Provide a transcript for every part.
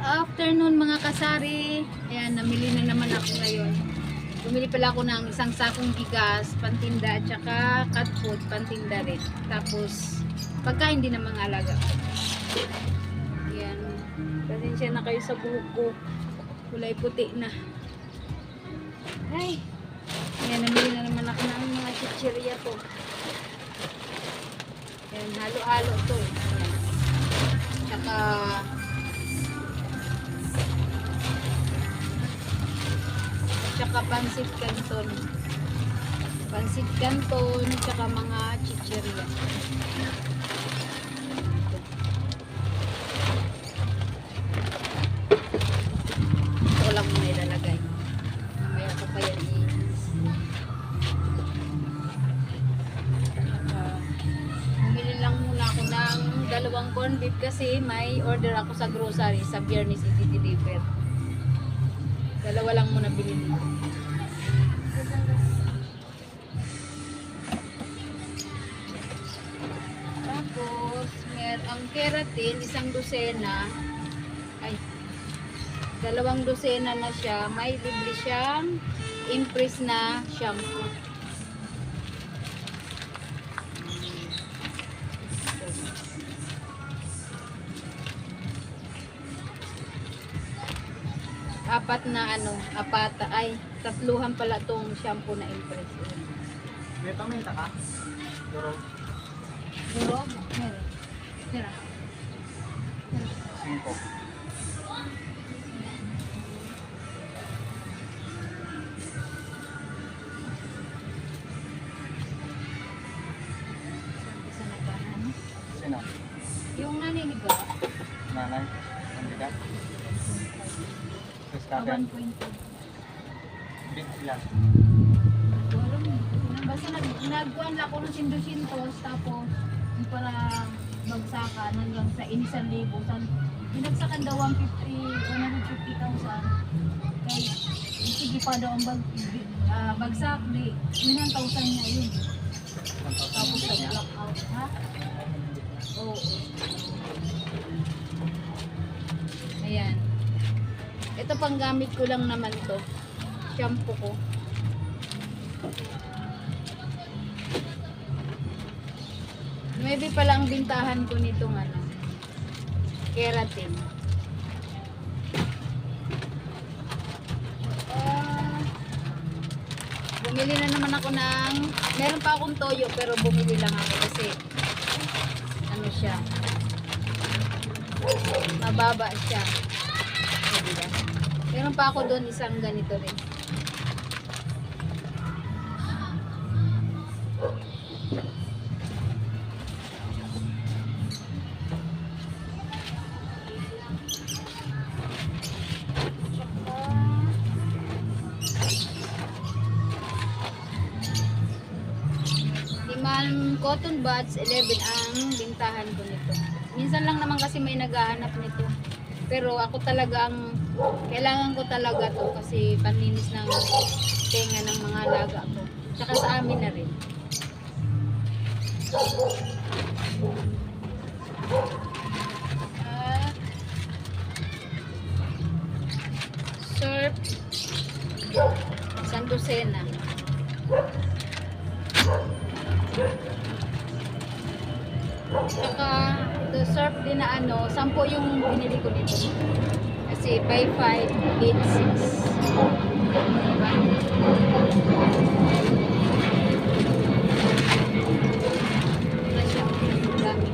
Afternoon mga kasari. Ayan, namili na naman ako ngayon. Bumili pala ako ng isang sakong bigas, pantinda, at saka cat food, pantinda rin. Tapos, pagkain din ng mga alaga ko. Ayan. Pasensya na kayo sa buhok ko. Kulay puti na. Ay. Ayan, namili na naman ako ng mga chichirya to. Ayan, halo-halo to. Ayan. Tsaka pansit canton. Pansit canton, tsaka mga chichirya. Ito lang muna ilalagay. Mamaya ko pa yan bumili lang muna ako ng 2 corn beef kasi may order ako sa grocery sa Biyernes i-deliver. 2 lang muna bilhin ko. Tapos, ang keratin, 1 dosena. Ay, 2 dosena na siya. May libre siyang Impress na shampoo. Apat na ay 3 pala tong shampoo na Impress. May paminta ka? Duro? Duro? Meron. Meron. 5. Isa na ba? Sino? Yung naninig ba? Nanay? Hindi ka? Tapos kakay? 1.2. Big lang. Walang basta nagkuhan lang ako ng sindos-sintos tapos yung para bagsakan hanggang sa 1,000. Binagsakan daw 150,000 kay sige pa daw ang bagsak di 1,000 na yun tapos sa blackout ha. Oo. Ayan, ito pang gamit ko lang naman to shampoo ko. Maybe pala ang bintahan ko nitong keratin. Bumili na naman ako ng, meron pa akong toyo pero bumili lang ako kasi siya, mababa siya. Diba? Meron pa ako doon isang ganito rin. Cotton buds 11 ang bintahan ko nito. Minsan lang naman kasi may naghahanap nito. Pero ako talaga kailangan ko talaga to kasi panlinis ng tenga ng mga alaga ko. Tsaka sa amin na rin. Surf 1 dosena. Tsaka the surf din na 10 yung binili ko nito. Kasi buy 5, get 6. Diba? Wala siya. Gamit.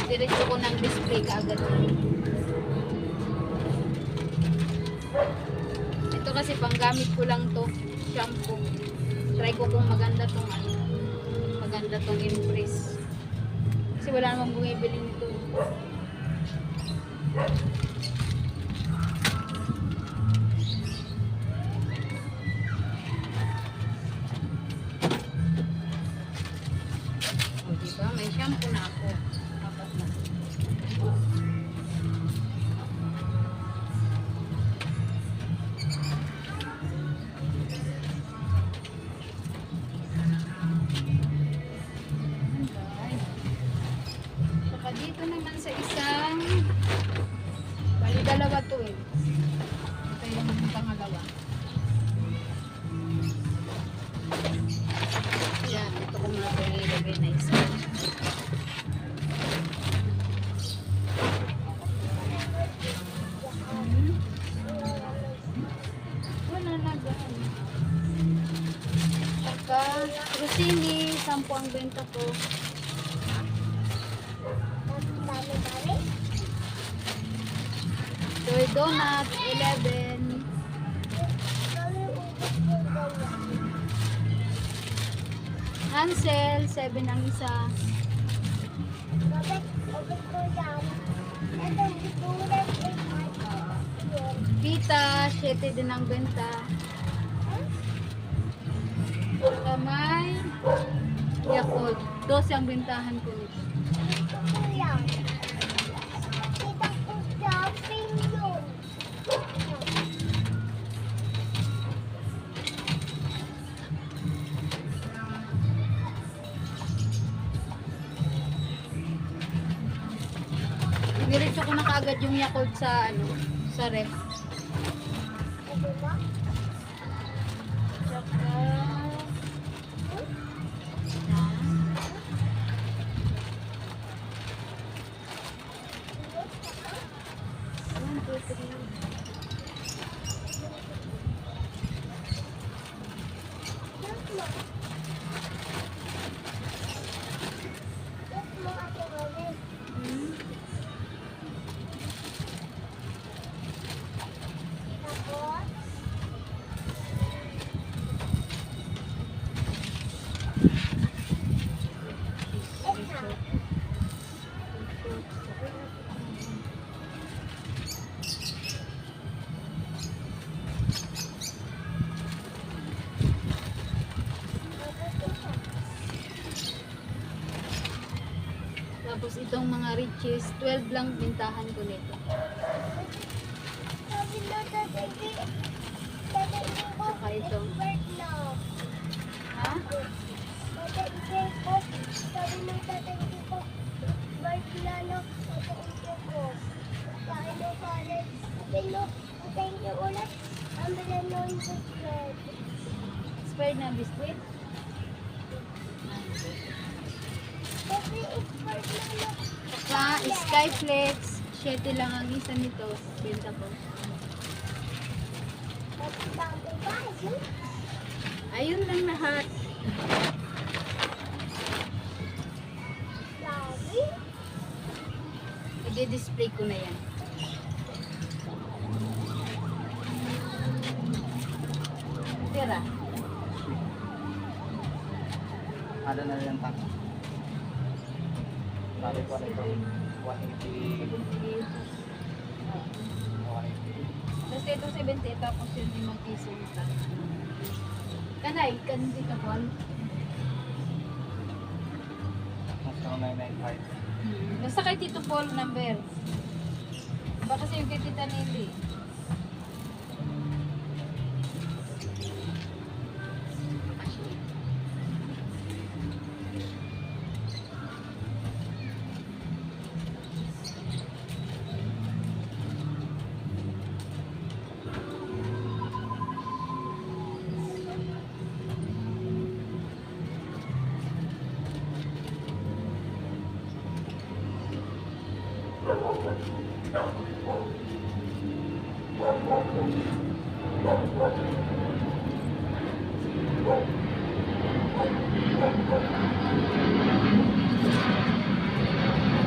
Diretso ko ng display kaagad. Ito kasi panggamit ko lang to shampoo. Try ko kung maganda tong Impress. Kasi wala namang bumibili nito. O diba? May shampoo na ako. Apat na. Ayan na isa. Wala na gano'n. Saka, Rosini, 10 ang benta ko. Joy Donut, 11. Hansel, 7 ang isa. Pita, 7 din ang benta. Kamay, Yakult, 12 ang bentahan ko nito. Diretso ko na kaagad yung Yakult sa ano, sa ref. Tsaka one, two, three. Tapos itong mga riches, 12 lang bintahan ko nito. Saka ito. Ha? Expired na biscuit? Saka Skyflex, 7 lang ang isa nito. Benta ko. Ayun lang lahat. I-display ko na yan. Tira. Ada na rin ang sabi ko na ito, 180. 180. Tapos ito 70, tapos yun 5 piso yung tanong. Kanay, kanди ka po. Mas ako 995. Basta kay Tito Paul number. Baka kasi yung kay Tita Nelly.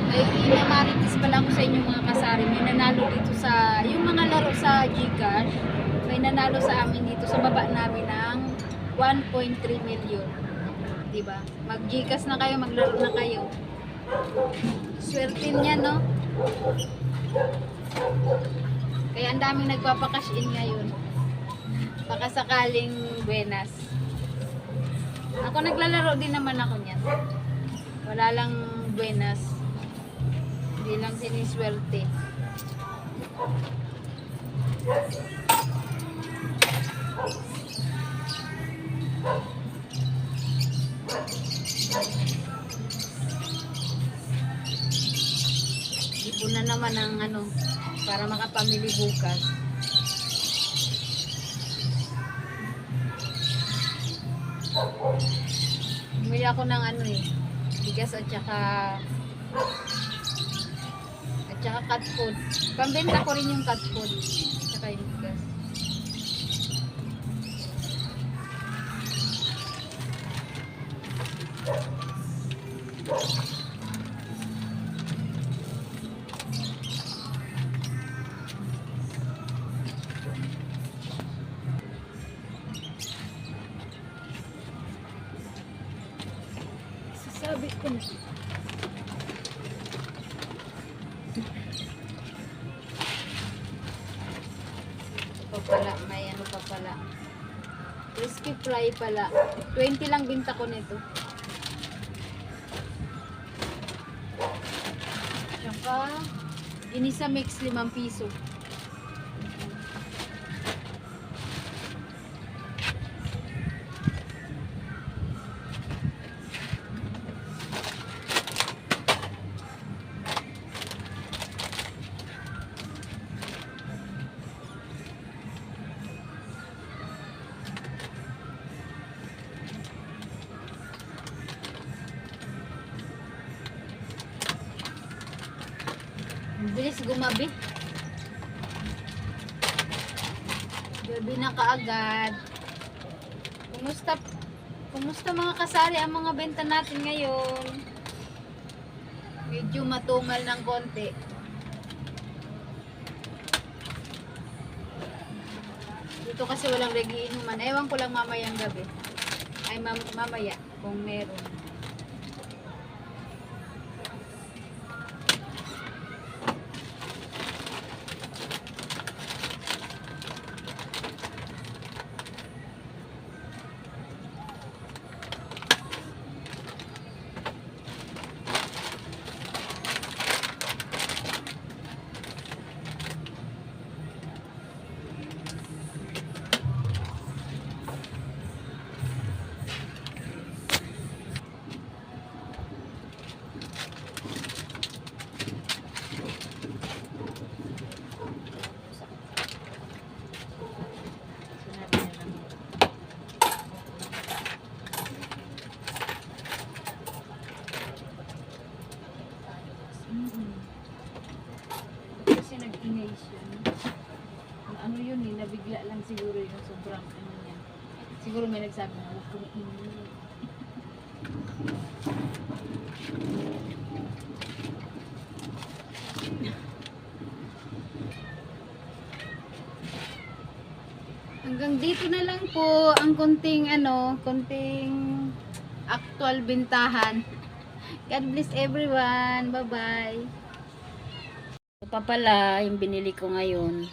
Ay, inamaritis pala ko sa inyo mga kasari. May nanalo dito sa, yung mga laro sa Gcash, may nanalo sa amin dito sa baba namin ng 1.3 million. Diba? Mag-Gcash na kayo, maglaro na kayo. Swerte niya, no? Kaya ang daming nagpapakash in ngayon. Baka sakaling buenas. Ako naglalaro din naman ako niyan. Wala lang buenas. Hindi lang siniswerte. Ipon na naman ang ano, para makapamili bukas. Bumili ako ng ano eh, bigas at saka cat food. Pambenta ko rin yung cat food at saka yung bigas. Sasabi ko na. Ito pala, may ano pa pala. Crispy fry pala. 20 lang binta ko nito. Tsaka, ginisa mix 5 piso. Ang bilis gumabi. Gabi na kaagad. Kumusta mga kasari ang mga benta natin ngayon? Medyo matumal ng konti. Dito kasi walang regiinuman. Ewan ko lang mamayang gabi. Ay mamaya kung meron. Kasi nag-ingay siya. Ano yun eh, nabigla lang siguro yung sobrang ano niya. Siguro may nagsabi na huwag kong ingay. Hanggang dito na lang po ang konting actual bintahan. God bless everyone. Bye-bye. Ito pa pala yung binili ko ngayon.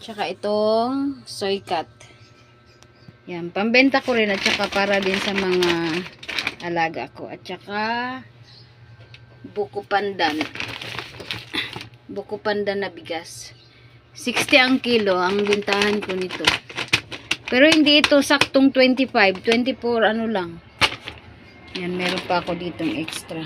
Tsaka itong soy cut. Yan, pambenta ko rin at tsaka para din sa mga alaga ko. At tsaka buko pandan. Buko pandan na bigas. 60 ang kilo ang bintahan ko nito. Pero hindi ito saktong 25, 24 ano lang. Yan, meron pa ako ditong extra.